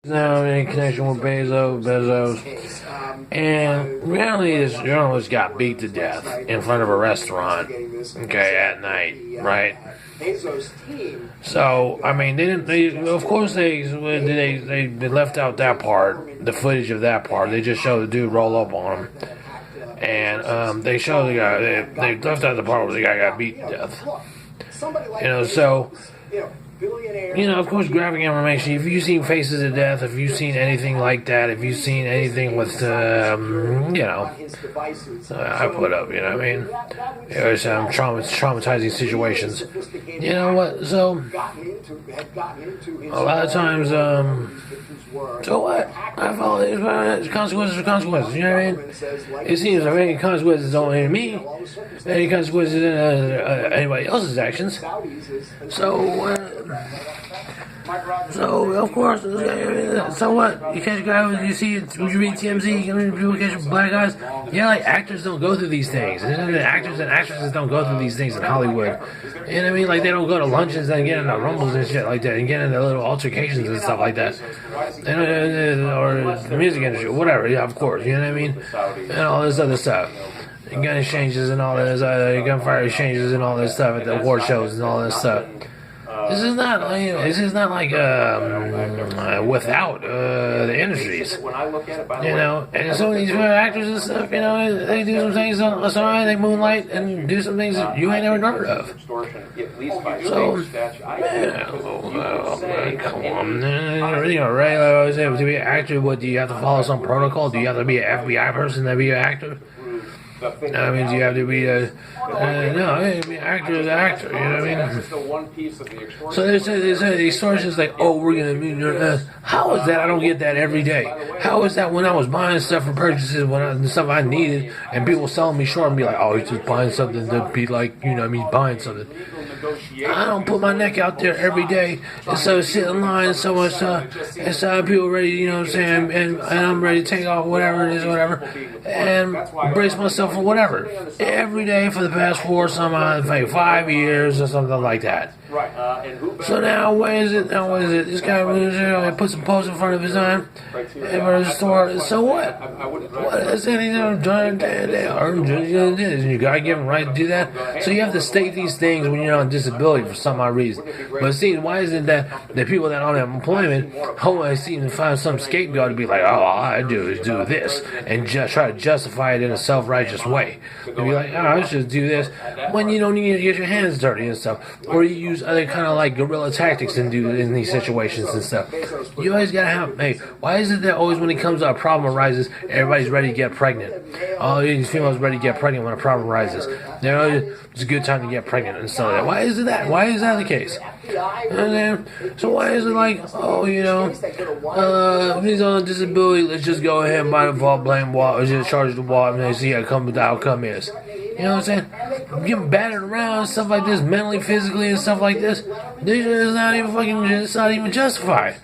Now in connection with Bezos, and apparently this journalist got beat to death in front of a restaurant, okay, at night, right? So I mean, they didn't. Of course, they left out that part, the footage of that part. They just showed the dude roll up on him, and they showed the guy. They left out the part where the guy got beat to death. So. Of course, grabbing information. If you've seen Faces of Death, if you've seen anything like that, if you've seen anything with, I put up, you know what I mean? It was traumatizing situations. You know what? So, a lot of times, so what? I follow it. Consequences are consequences. You know what I mean? It seems like any consequences don't hit me. Any consequences in anybody else's actions. So of course, so what? You catch a guy, you see, would you read TMZ? People catch black guys. Yeah, like actors don't go through these things. Actors and actresses don't go through these things in Hollywood. You know what I mean? Like they don't go to luncheons and get into rumbles and shit like that, and get into little altercations and stuff like that, or the music industry, whatever. Yeah, of course. You know what I mean? And all this other stuff. And gun exchanges and all this, gunfire exchanges and all this stuff at the award shows and all this stuff. This is not like without the industries, and some of these actors and stuff, they do some things on the side, they moonlight and do some things that you ain't never heard of. So, come on, right? I always say, to be an actor, what do you have to follow some protocol? Do you have to be an FBI person to be an actor? I mean, you have to be an actor is an actor, you know what I mean? So they say these sources like, oh, we're going to meet your ass. How is that? I don't get that every day. How is that when I was buying stuff for purchases, stuff I needed, and people selling me short and be like, oh, he's just buying something to be like, he's buying something. I don't put my neck out there every day instead of sitting in line and so much stuff. Instead of people ready, you know what I'm saying, and I'm ready to take off whatever it is, whatever, and brace myself for whatever. Every day for the past 5 years or something like that. So now, what is it? This guy puts some posts in front of his arm and for the store. So what? What is anything done? You gotta give him right to do that. So you have to state these things when you're on disability for some odd reason. But see, why is it that the people that are on unemployment always seem to find some scapegoat to be like, oh, all I do is do this, and just try to justify it in a self-righteous way? To be like, oh, I should do this, when you don't need to get your hands dirty and stuff, or you use other kind of like guerrilla tactics in these situations and stuff. You always gotta have, hey, why is it that always when it comes to a problem arises, everybody's ready to get pregnant? All these females ready to get pregnant when a problem arises. It's a good time to get pregnant and stuff like that. Why is it that? Why is that the case? So why is it like, oh, if he's on disability, let's just go ahead and by default blame Walt, or just charge the Walt and see how the outcome is. You know what I'm saying? Getting battered around and stuff like this, mentally, physically, and stuff like this. It's not even justified,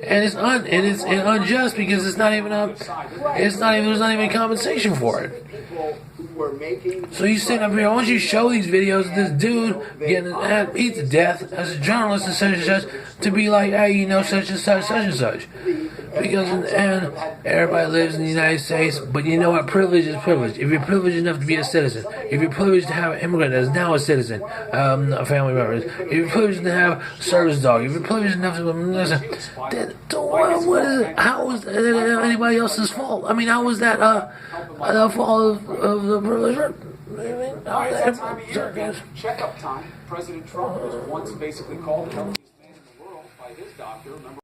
and it's unjust because there's not even compensation for it. So you sitting up here, once you show these videos of this dude getting beat to death as a journalist and such, to be like, hey, such and such. Because and everybody lives in the United States, but you know what? Privilege is privilege. If you're privileged enough to be a citizen, if you're privileged to have an immigrant that is now a citizen, a family member, if you're privileged to have a service dog, if you're privileged enough to, then what is it? How is that anybody else's fault? I mean, how is that the fault of the privileged? Checkup time. President Trump was once basically called the healthiest man in the world by his doctor. Remember